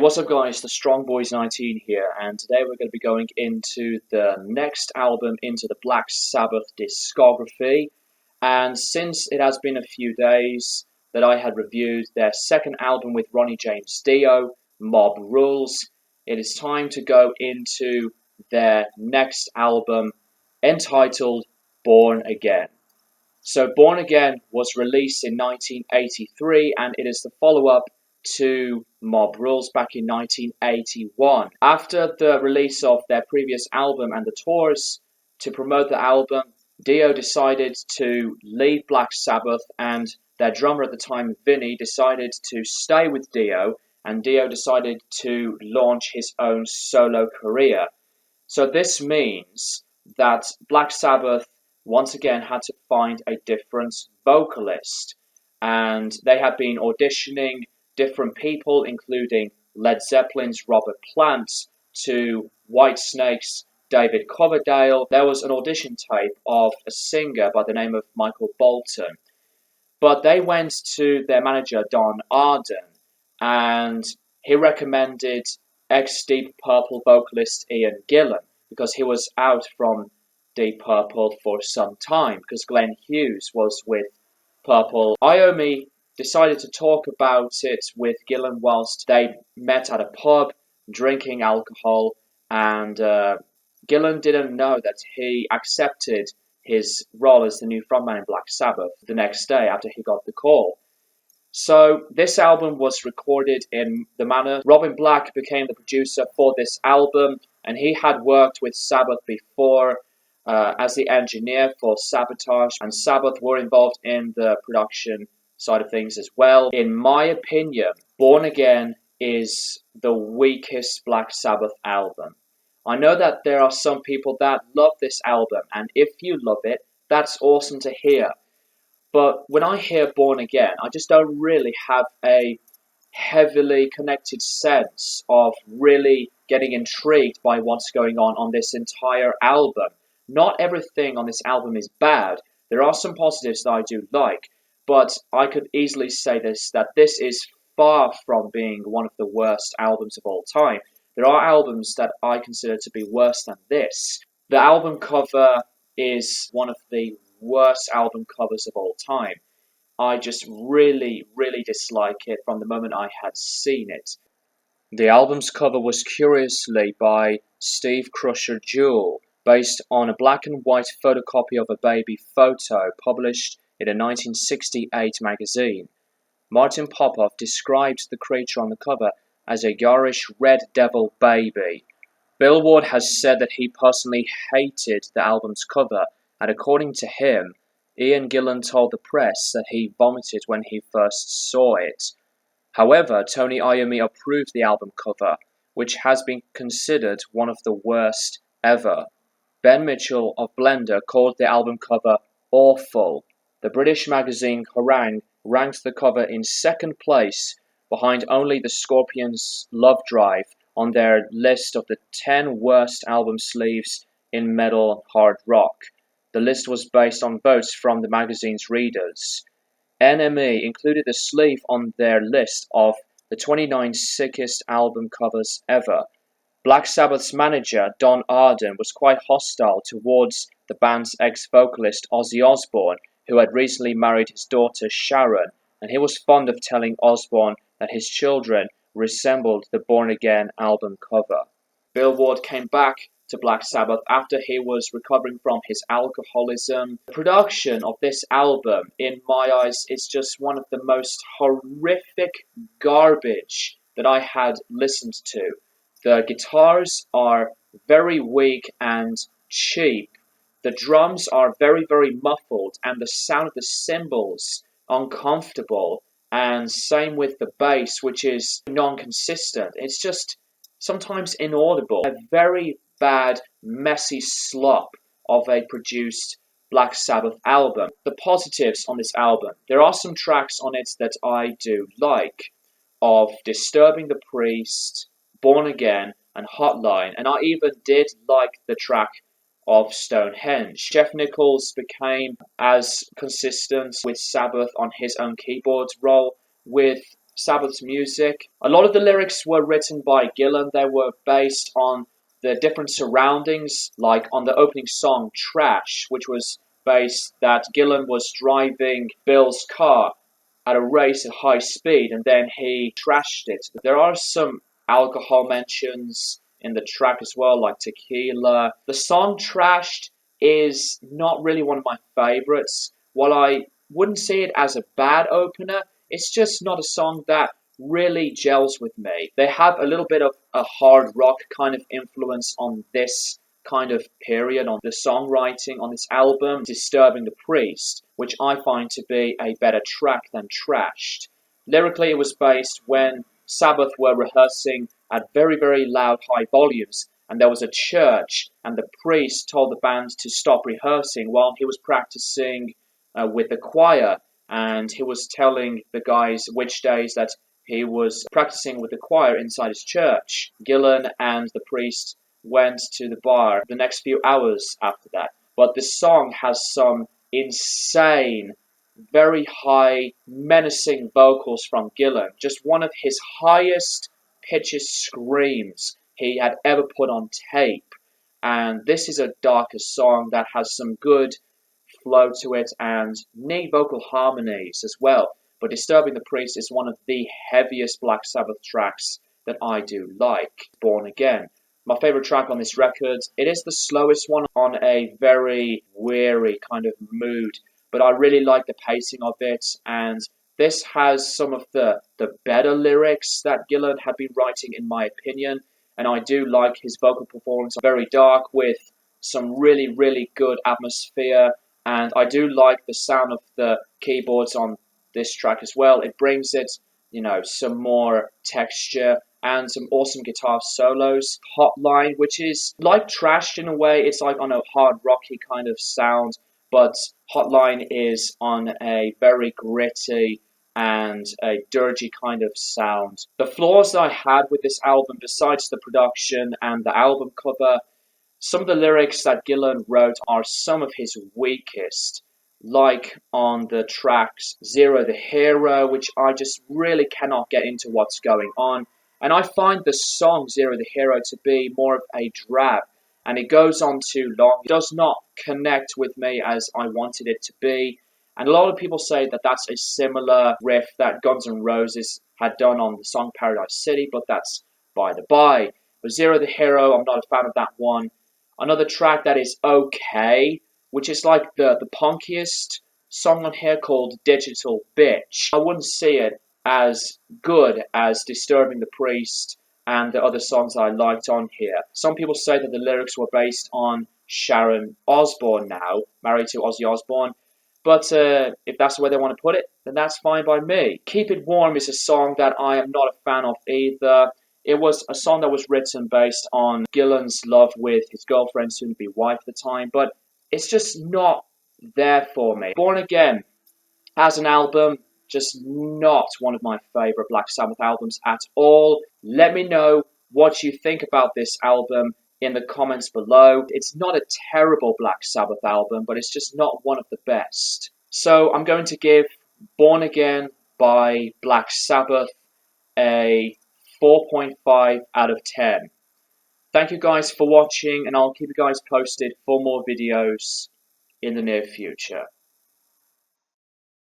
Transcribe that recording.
Hey, what's up guys, the Strong Boys 19 here, and today we're going to be going into the next album into the Black Sabbath discography. And since it has been a few days that I had reviewed their second album with Ronnie James Dio, Mob Rules, it is time to go into their next album entitled Born Again. So Born Again was released in 1983 and it is the follow-up to Mob Rules back in 1981. After the release of their previous album and the tours to promote the album, Dio decided to leave Black Sabbath, and their drummer at the time, Vinny, decided to stay with Dio, and Dio decided to launch his own solo career. So this means that Black Sabbath once again had to find a different vocalist, and they had been auditioning different people, including Led Zeppelin's Robert Plant to Whitesnake's David Coverdale. There was an audition tape of a singer by the name of Michael Bolton, but they went to their manager Don Arden, and he recommended ex-Deep Purple vocalist Ian Gillian, because he was out from Deep Purple for some time, because Glenn Hughes was with Purple. Iommi decided to talk about it with Gillian whilst they met at a pub, drinking alcohol, and Gillian didn't know that he accepted his role as the new frontman in Black Sabbath the next day after he got the call. So this album was recorded in the manner. Robin Black became the producer for this album, and he had worked with Sabbath before as the engineer for Sabotage, and Sabbath were involved in the production side of things as well. In my opinion, Born Again is the weakest Black Sabbath album. I know that there are some people that love this album, and if you love it, that's awesome to hear. But when I hear Born Again, I just don't really have a heavily connected sense of really getting intrigued by what's going on this entire album. Not everything on this album is bad. There are some positives that I do like, but I could easily say that this is far from being one of the worst albums of all time. There are albums that I consider to be worse than this. The album cover is one of the worst album covers of all time. I just really dislike it from the moment I had seen it. The album's cover was curiously by Steve Crusher Jewell, based on a black and white photocopy of a baby photo published in a 1968 magazine. Martin Popoff described the creature on the cover as a garish red devil baby. Billboard has said that he personally hated the album's cover, and according to him, Ian Gillian told the press that he vomited when he first saw it. However, Tony Iommi approved the album cover, which has been considered one of the worst ever. Ben Mitchell of Blender called the album cover awful. The British magazine Kerrang ranked the cover in second place, behind only the Scorpions' Love Drive, on their list of the 10 worst album sleeves in metal hard rock. The list was based on votes from the magazine's readers. NME included the sleeve on their list of the 29 sickest album covers ever. Black Sabbath's manager, Don Arden, was quite hostile towards the band's ex-vocalist Ozzy Osbourne, who had recently married his daughter Sharon, and he was fond of telling Osbourne that his children resembled the Born Again album cover. Billboard came back to Black Sabbath after he was recovering from his alcoholism. The production of this album, in my eyes, is just one of the most horrific garbage that I had listened to. The guitars are very weak and cheap. The drums are very muffled, and the sound of the cymbals uncomfortable. And same with the bass, which is non-consistent. It's just sometimes inaudible. A very bad, messy slop of a produced Black Sabbath album. The positives on this album. There are some tracks on it that I do like, of Disturbing the Priest, Born Again, and Hotline, and I even did like the track of Stonehenge. Jeff Nichols became as consistent with Sabbath on his own keyboard role, with Sabbath's music. A lot of the lyrics were written by Gillian. They were based on the different surroundings, like on the opening song Trash, which was based that Gillian was driving Bill's car at a race at high speed and then he trashed it. There are some alcohol mentions in the track as well, like tequila. The song Trashed is not really one of my favorites. While I wouldn't see it as a bad opener, it's just not a song that really gels with me. They have a little bit of a hard rock kind of influence on this kind of period, on the songwriting on this album, Disturbing the Priest, which I find to be a better track than Trashed. Lyrically, it was based when Sabbath were rehearsing at very, very loud, high volumes, and there was a church, and the priest told the band to stop rehearsing while he was practicing with the choir, and he was telling the guys which days that he was practicing with the choir inside his church. Gillian and the priest went to the bar the next few hours after that. But this song has some insane, very high, menacing vocals from Gillian. Just one of his highest pitches screams he had ever put on tape. And this is a darker song that has some good flow to it and neat vocal harmonies as well. But Disturbing the Priest is one of the heaviest Black Sabbath tracks that I do like. Born Again. My favourite track on this record. It is the slowest one on a very weary kind of mood, but I really like the pacing of it, and this has some of the better lyrics that Gillian had been writing, in my opinion, and I do like his vocal performance. Very dark with some really, really good atmosphere, and I do like the sound of the keyboards on this track as well. It brings it, some more texture and some awesome guitar solos. Hotline, which is like Trashed in a way, it's like on a hard rocky kind of sound, but Hotline is on a very gritty and a dirgy kind of sound. The flaws that I had with this album, besides the production and the album cover, some of the lyrics that Gillian wrote are some of his weakest, like on the tracks Zero the Hero, which I just really cannot get into what's going on. And I find the song Zero the Hero to be more of a drab, and it goes on too long. It does not connect with me as I wanted it to be. And a lot of people say that that's a similar riff that Guns N' Roses had done on the song Paradise City, but that's by the by. But Zero the Hero, I'm not a fan of that one. Another track that is okay, which is like the punkiest song on here, called Digital Bitch. I wouldn't see it as good as Disturbing the Priest and the other songs I liked on here. Some people say that the lyrics were based on Sharon Osbourne now, married to Ozzy Osbourne, but if that's the way they want to put it, then that's fine by me. Keep It Warm is a song that I am not a fan of either. It was a song that was written based on Gillian's love with his girlfriend, soon-to-be wife at the time, but it's just not there for me. Born Again, as an album, just not one of my favourite Black Sabbath albums at all. Let me know what you think about this album in the comments below. It's not a terrible Black Sabbath album, but it's just not one of the best. So I'm going to give Born Again by Black Sabbath a 4.5 out of 10. Thank you guys for watching, and I'll keep you guys posted for more videos in the near future.